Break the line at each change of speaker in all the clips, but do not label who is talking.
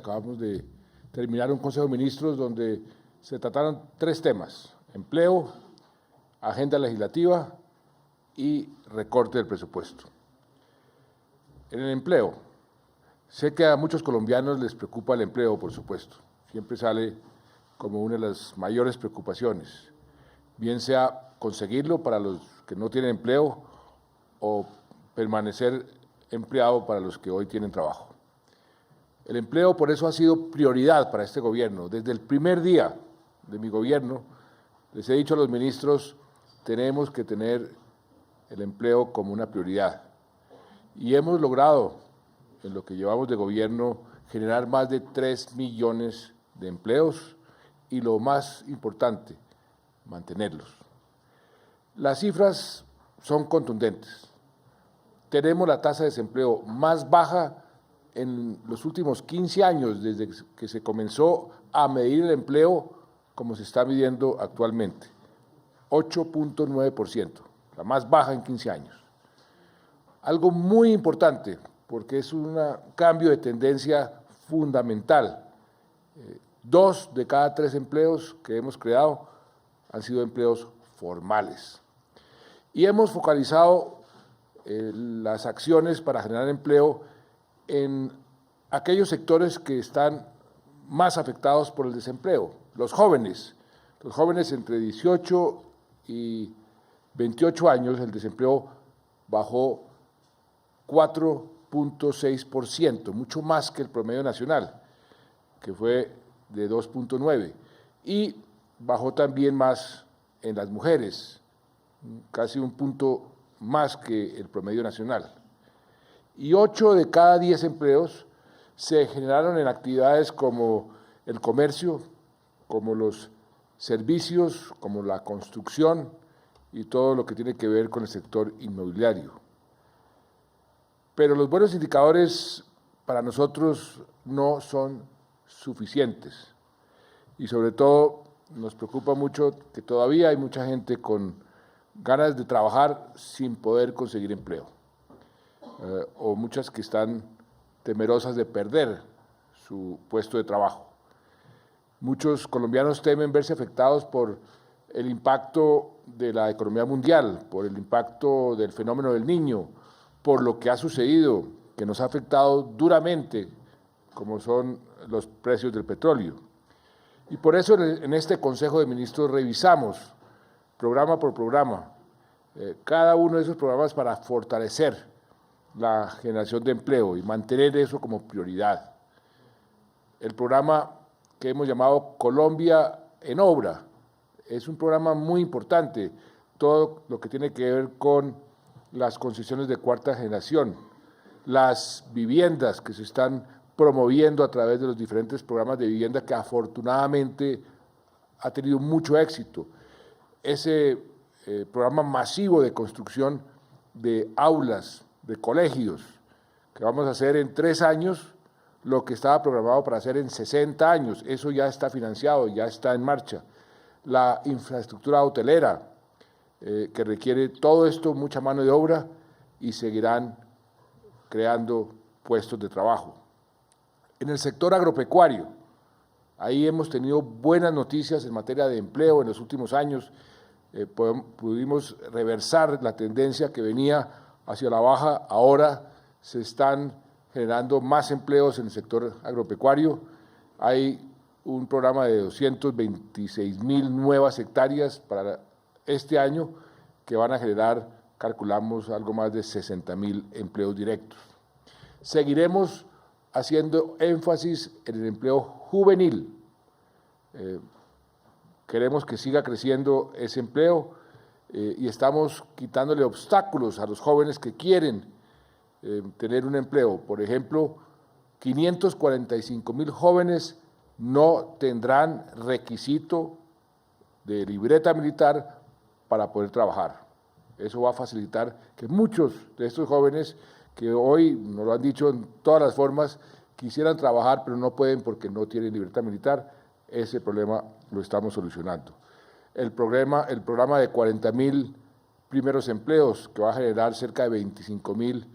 Acabamos de terminar un Consejo de Ministros donde se trataron 3 temas: empleo, agenda legislativa y recorte del presupuesto. En el empleo, sé que a muchos colombianos les preocupa el empleo, por supuesto. Siempre sale como una de las mayores preocupaciones, bien sea conseguirlo para los que no tienen empleo o permanecer empleado para los que hoy tienen trabajo. El empleo, por eso, ha sido prioridad para este gobierno. Desde el primer día de mi gobierno, les he dicho a los ministros, tenemos que tener el empleo como una prioridad. Y hemos logrado, en lo que llevamos de gobierno, generar más de 3 millones de empleos y, lo más importante, mantenerlos. Las cifras son contundentes. Tenemos la tasa de desempleo más baja en los últimos 15 años, desde que se comenzó a medir el empleo como se está midiendo actualmente, 8.9%, la más baja en 15 años. Algo muy importante, porque es un cambio de tendencia fundamental. 2 de cada 3 empleos que hemos creado han sido empleos formales. Y hemos focalizado las acciones para generar empleo en aquellos sectores que están más afectados por el desempleo. Los jóvenes entre 18 y 28 años, el desempleo bajó 4.6%, mucho más que el promedio nacional, que fue de 2.9%, y bajó también más en las mujeres, casi un punto más que el promedio nacional. Y 8 de cada 10 empleos se generaron en actividades como el comercio, como los servicios, como la construcción y todo lo que tiene que ver con el sector inmobiliario. Pero los buenos indicadores para nosotros no son suficientes y, sobre todo, nos preocupa mucho que todavía hay mucha gente con ganas de trabajar sin poder conseguir empleo, o muchas que están temerosas de perder su puesto de trabajo. Muchos colombianos temen verse afectados por el impacto de la economía mundial, por el impacto del fenómeno del Niño, por lo que ha sucedido, que nos ha afectado duramente, como son los precios del petróleo. Y por eso en este Consejo de Ministros revisamos programa por programa cada uno de esos programas para fortalecer la generación de empleo y mantener eso como prioridad. El programa que hemos llamado Colombia en Obra es un programa muy importante, todo lo que tiene que ver con las concesiones de cuarta generación, las viviendas que se están promoviendo a través de los diferentes programas de vivienda que afortunadamente ha tenido mucho éxito. Ese programa masivo de construcción de aulas, de colegios, que vamos a hacer en 3 años, lo que estaba programado para hacer en 60 años, eso ya está financiado, ya está en marcha. La infraestructura hotelera, que requiere todo esto, mucha mano de obra, y seguirán creando puestos de trabajo. En el sector agropecuario, ahí hemos tenido buenas noticias en materia de empleo en los últimos años. Pudimos reversar la tendencia que venía hacia la baja. Ahora se están generando más empleos en el sector agropecuario. Hay un programa de 226.000 nuevas hectáreas para este año que van a generar, calculamos, algo más de 60.000 empleos directos. Seguiremos haciendo énfasis en el empleo juvenil. Queremos que siga creciendo ese empleo y estamos quitándole obstáculos a los jóvenes que quieren tener un empleo. Por ejemplo, 545.000 jóvenes no tendrán requisito de libreta militar para poder trabajar. Eso va a facilitar que muchos de estos jóvenes que hoy, nos lo han dicho en todas las formas, quisieran trabajar pero no pueden porque no tienen libreta militar. Ese problema lo estamos solucionando. El programa de 40.000 primeros empleos, que va a generar cerca de 25.000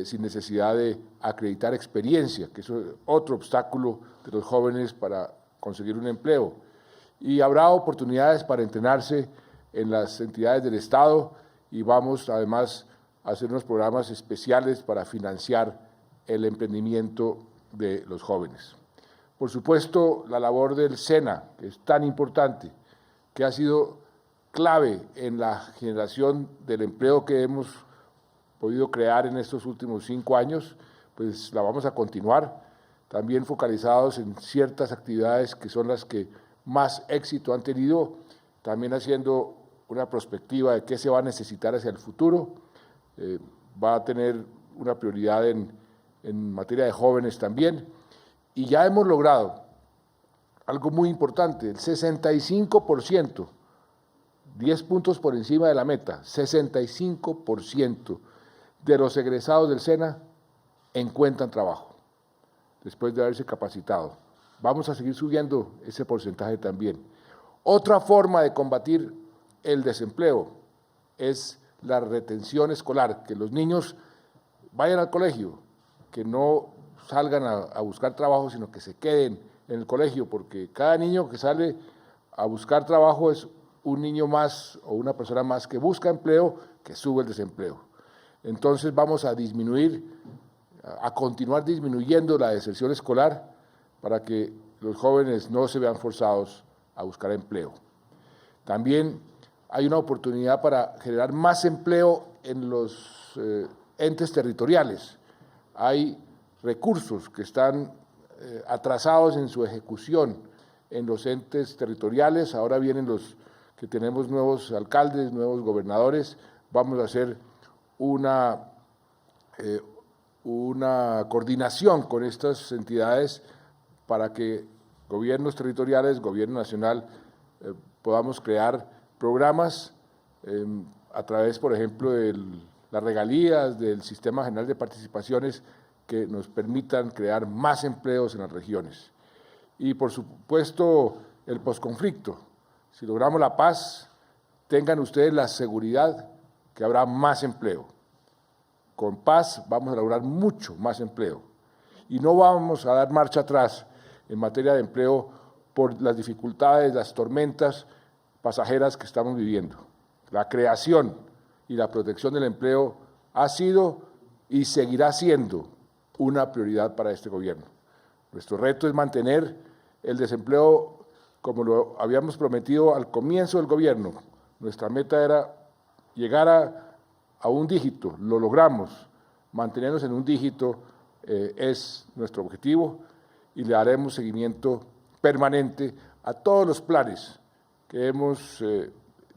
sin necesidad de acreditar experiencia, que eso es otro obstáculo de los jóvenes para conseguir un empleo. Y habrá oportunidades para entrenarse en las entidades del Estado y vamos además a hacer unos programas especiales para financiar el emprendimiento de los jóvenes. Por supuesto, la labor del SENA, que es tan importante, que ha sido clave en la generación del empleo que hemos podido crear en estos últimos 5 años, pues la vamos a continuar, también focalizados en ciertas actividades que son las que más éxito han tenido, también haciendo una perspectiva de qué se va a necesitar hacia el futuro, va a tener una prioridad en materia de jóvenes también, y ya hemos logrado algo muy importante, el 65%, 10 puntos por encima de la meta, 65% de los egresados del SENA encuentran trabajo después de haberse capacitado. Vamos a seguir subiendo ese porcentaje también. Otra forma de combatir el desempleo es la retención escolar, que los niños vayan al colegio, que no salgan a buscar trabajo, sino que se queden en el colegio, porque cada niño que sale a buscar trabajo es un niño más o una persona más que busca empleo, que sube el desempleo. Entonces vamos a disminuir, a continuar disminuyendo la deserción escolar para que los jóvenes no se vean forzados a buscar empleo. También hay una oportunidad para generar más empleo en los entes territoriales. Hay recursos que están atrasados en su ejecución en los entes territoriales, ahora vienen los que tenemos nuevos alcaldes, nuevos gobernadores, vamos a hacer una coordinación con estas entidades para que gobiernos territoriales, gobierno nacional, podamos crear programas a través, por ejemplo, de las regalías, del Sistema General de Participaciones, que nos permitan crear más empleos en las regiones. Y, por supuesto, el posconflicto. Si logramos la paz, tengan ustedes la seguridad que habrá más empleo. Con paz vamos a lograr mucho más empleo. Y no vamos a dar marcha atrás en materia de empleo por las dificultades, las tormentas pasajeras que estamos viviendo. La creación y la protección del empleo ha sido y seguirá siendo una prioridad para este gobierno. Nuestro reto es mantener el desempleo como lo habíamos prometido al comienzo del gobierno. Nuestra meta era llegar a un dígito, lo logramos, mantenernos en un dígito es nuestro objetivo y le daremos seguimiento permanente a todos los planes que hemos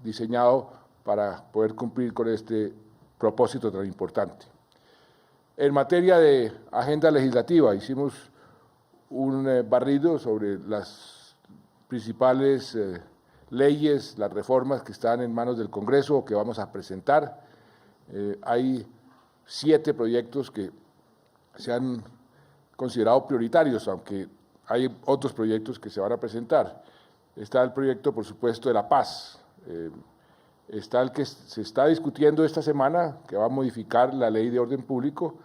diseñado para poder cumplir con este propósito tan importante. En materia de agenda legislativa, hicimos un barrido sobre las principales leyes, las reformas que están en manos del Congreso o que vamos a presentar. Hay 7 proyectos que se han considerado prioritarios, aunque hay otros proyectos que se van a presentar. Está el proyecto, por supuesto, de la paz. Está el que se está discutiendo esta semana, que va a modificar la ley de orden público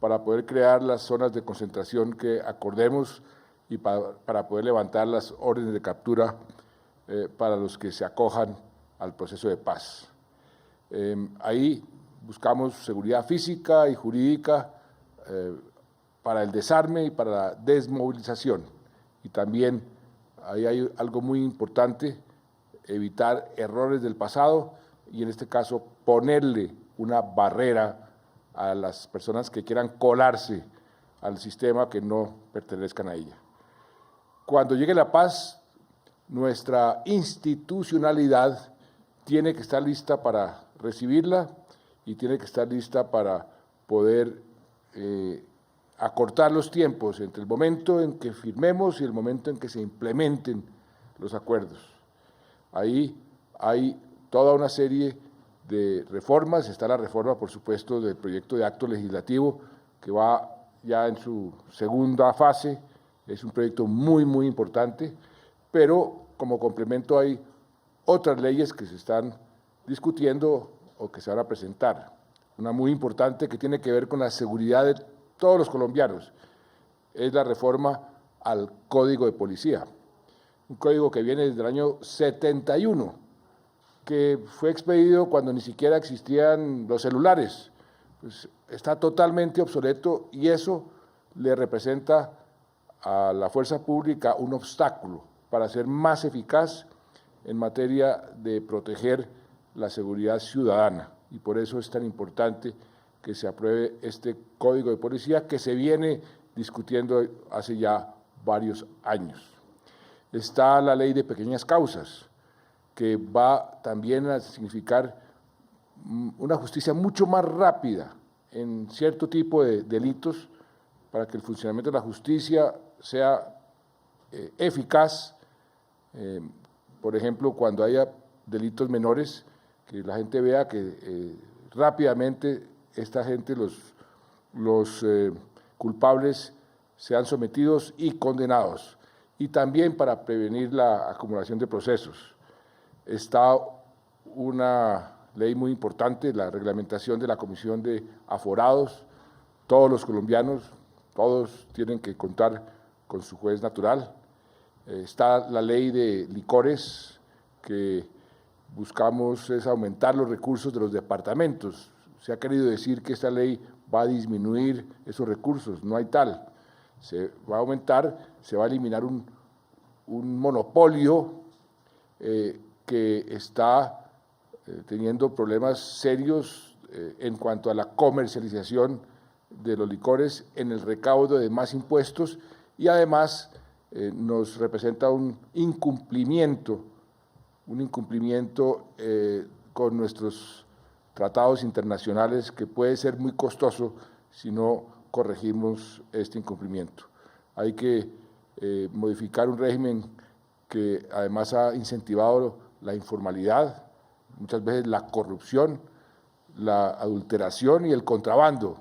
para poder crear las zonas de concentración que acordemos y para poder levantar las órdenes de captura para los que se acojan al proceso de paz. Ahí buscamos seguridad física y jurídica para el desarme y para la desmovilización. Y también ahí hay algo muy importante, evitar errores del pasado y en este caso ponerle una barrera a las personas que quieran colarse al sistema que no pertenezcan a ella. Cuando llegue la paz, nuestra institucionalidad tiene que estar lista para recibirla y tiene que estar lista para poder acortar los tiempos entre el momento en que firmemos y el momento en que se implementen los acuerdos. Ahí hay toda una serie de reformas, está la reforma, por supuesto, del proyecto de acto legislativo, que va ya en su segunda fase, es un proyecto muy, muy importante, pero como complemento hay otras leyes que se están discutiendo o que se van a presentar. una muy importante que tiene que ver con la seguridad de todos los colombianos, es la reforma al Código de Policía, un código que viene desde el año 71, que fue expedido cuando ni siquiera existían los celulares. Pues está totalmente obsoleto y eso le representa a la fuerza pública un obstáculo para ser más eficaz en materia de proteger la seguridad ciudadana. Y por eso es tan importante que se apruebe este Código de Policía que se viene discutiendo hace ya varios años. Está la Ley de Pequeñas Causas, que va también a significar una justicia mucho más rápida en cierto tipo de delitos para que el funcionamiento de la justicia sea eficaz. Por ejemplo, cuando haya delitos menores, que la gente vea que rápidamente esta gente, los culpables, sean sometidos y condenados. Y también para prevenir la acumulación de procesos. Está una ley muy importante, la reglamentación de la Comisión de Aforados. Todos los colombianos, todos tienen que contar con su juez natural. Está la ley de licores, que buscamos es aumentar los recursos de los departamentos. Se ha querido decir que esta ley va a disminuir esos recursos, no hay tal. Se va a aumentar, se va a eliminar un monopolio que está teniendo problemas serios en cuanto a la comercialización de los licores en el recaudo de más impuestos y además nos representa un incumplimiento con nuestros tratados internacionales que puede ser muy costoso si no corregimos este incumplimiento. Hay que modificar un régimen que además ha incentivado la informalidad, muchas veces la corrupción, la adulteración y el contrabando,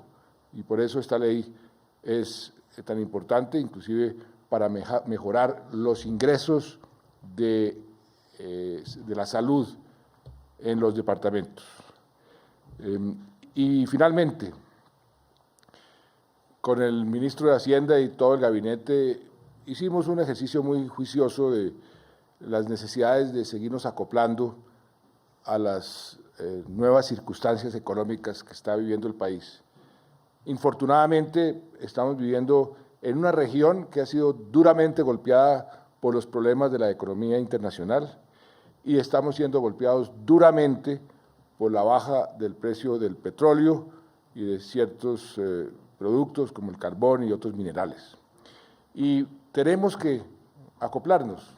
y por eso esta ley es tan importante, inclusive para mejorar los ingresos de la salud en los departamentos. Y finalmente, con el ministro de Hacienda y todo el gabinete hicimos un ejercicio muy juicioso de las necesidades de seguirnos acoplando a las nuevas circunstancias económicas que está viviendo el país. Infortunadamente, estamos viviendo en una región que ha sido duramente golpeada por los problemas de la economía internacional y estamos siendo golpeados duramente por la baja del precio del petróleo y de ciertos productos como el carbón y otros minerales. Y tenemos que acoplarnos,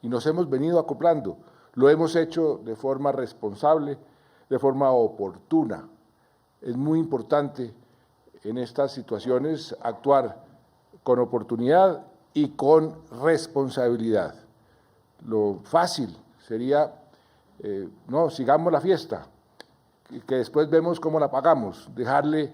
y nos hemos venido acoplando. Lo hemos hecho de forma responsable, de forma oportuna. Es muy importante en estas situaciones actuar con oportunidad y con responsabilidad. Lo fácil sería, no, sigamos la fiesta, que después vemos cómo la pagamos, dejarle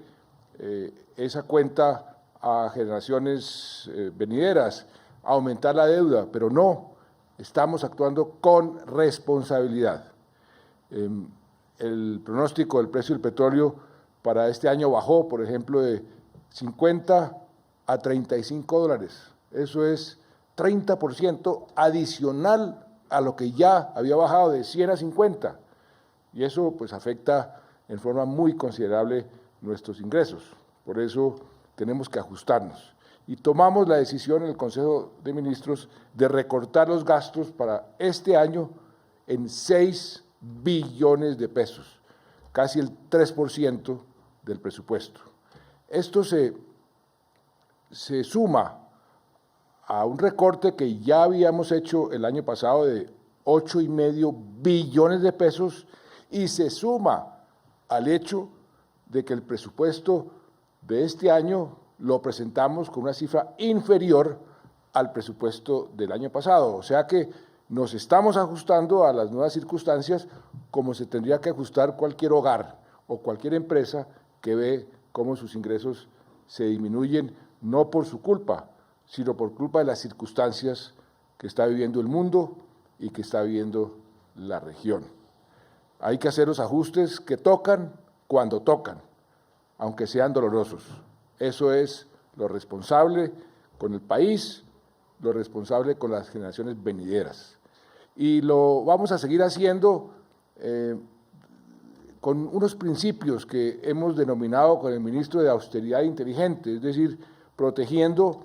esa cuenta a generaciones venideras, aumentar la deuda, pero no, estamos actuando con responsabilidad. El pronóstico del precio del petróleo para este año bajó, por ejemplo, de 50 a 35 dólares. Eso es 30% adicional a lo que ya había bajado de 100 a 50. Y eso pues afecta en forma muy considerable nuestros ingresos. Por eso tenemos que ajustarnos. Y tomamos la decisión en el Consejo de Ministros de recortar los gastos para este año en 6 billones de pesos, casi el 3% del presupuesto. Esto se suma a un recorte que ya habíamos hecho el año pasado de 8,5 billones de pesos y se suma al hecho de que el presupuesto de este año lo presentamos con una cifra inferior al presupuesto del año pasado. O sea que nos estamos ajustando a las nuevas circunstancias como se tendría que ajustar cualquier hogar o cualquier empresa que ve cómo sus ingresos se disminuyen, no por su culpa, sino por culpa de las circunstancias que está viviendo el mundo y que está viviendo la región. Hay que hacer los ajustes que tocan cuando tocan, aunque sean dolorosos. Eso es lo responsable con el país, lo responsable con las generaciones venideras. Y lo vamos a seguir haciendo con unos principios que hemos denominado con el ministro de austeridad inteligente, es decir, protegiendo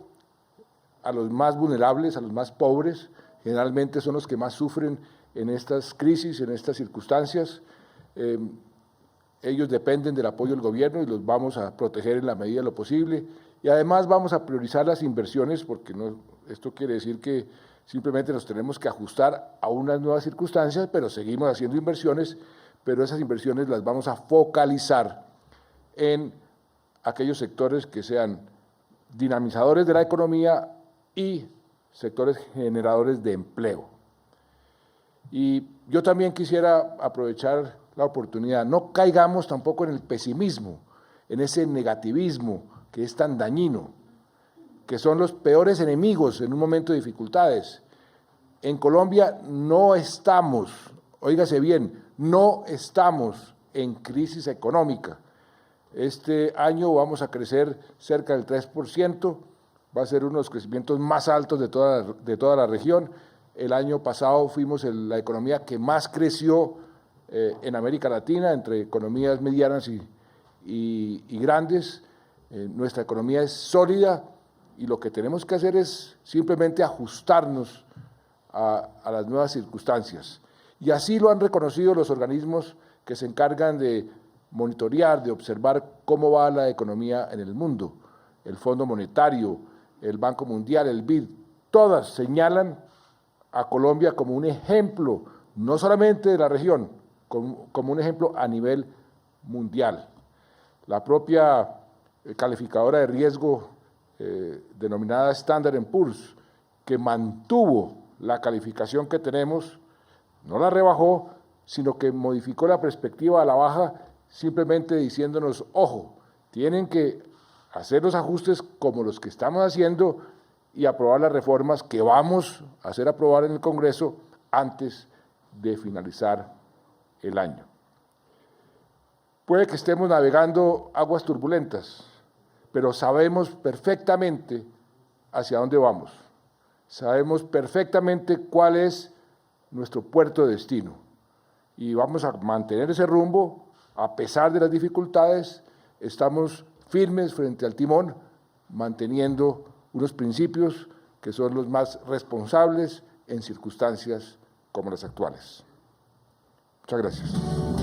a los más vulnerables, a los más pobres, generalmente son los que más sufren en estas crisis, en estas circunstancias. Ellos dependen del apoyo del gobierno y los vamos a proteger en la medida de lo posible. Y además vamos a priorizar las inversiones, porque esto quiere decir que simplemente nos tenemos que ajustar a unas nuevas circunstancias, pero seguimos haciendo inversiones, pero esas inversiones las vamos a focalizar en aquellos sectores que sean dinamizadores de la economía y sectores generadores de empleo. Y yo también quisiera aprovechar la oportunidad, no caigamos tampoco en el pesimismo, en ese negativismo que es tan dañino, que son los peores enemigos en un momento de dificultades. En Colombia no estamos, óigase bien, no estamos en crisis económica. Este año vamos a crecer cerca del 3%, va a ser uno de los crecimientos más altos de toda la región. El año pasado fuimos la economía que más creció en América Latina, entre economías medianas y grandes. Nuestra economía es sólida y lo que tenemos que hacer es simplemente ajustarnos a las nuevas circunstancias. Y así lo han reconocido los organismos que se encargan de monitorear, de observar cómo va la economía en el mundo. El Fondo Monetario, el Banco Mundial, el BID, todas señalan a Colombia como un ejemplo, no solamente de la región, como un ejemplo a nivel mundial. La propia calificadora de riesgo denominada Standard & Poor's, que mantuvo la calificación que tenemos, no la rebajó, sino que modificó la perspectiva a la baja, simplemente diciéndonos, ojo, tienen que hacer los ajustes como los que estamos haciendo y aprobar las reformas que vamos a hacer aprobar en el Congreso antes de finalizar el año. Puede que estemos navegando aguas turbulentas, pero sabemos perfectamente hacia dónde vamos. Sabemos perfectamente cuál es nuestro puerto de destino y vamos a mantener ese rumbo a pesar de las dificultades. Estamos firmes frente al timón, manteniendo unos principios que son los más responsables en circunstancias como las actuales. Muchas gracias.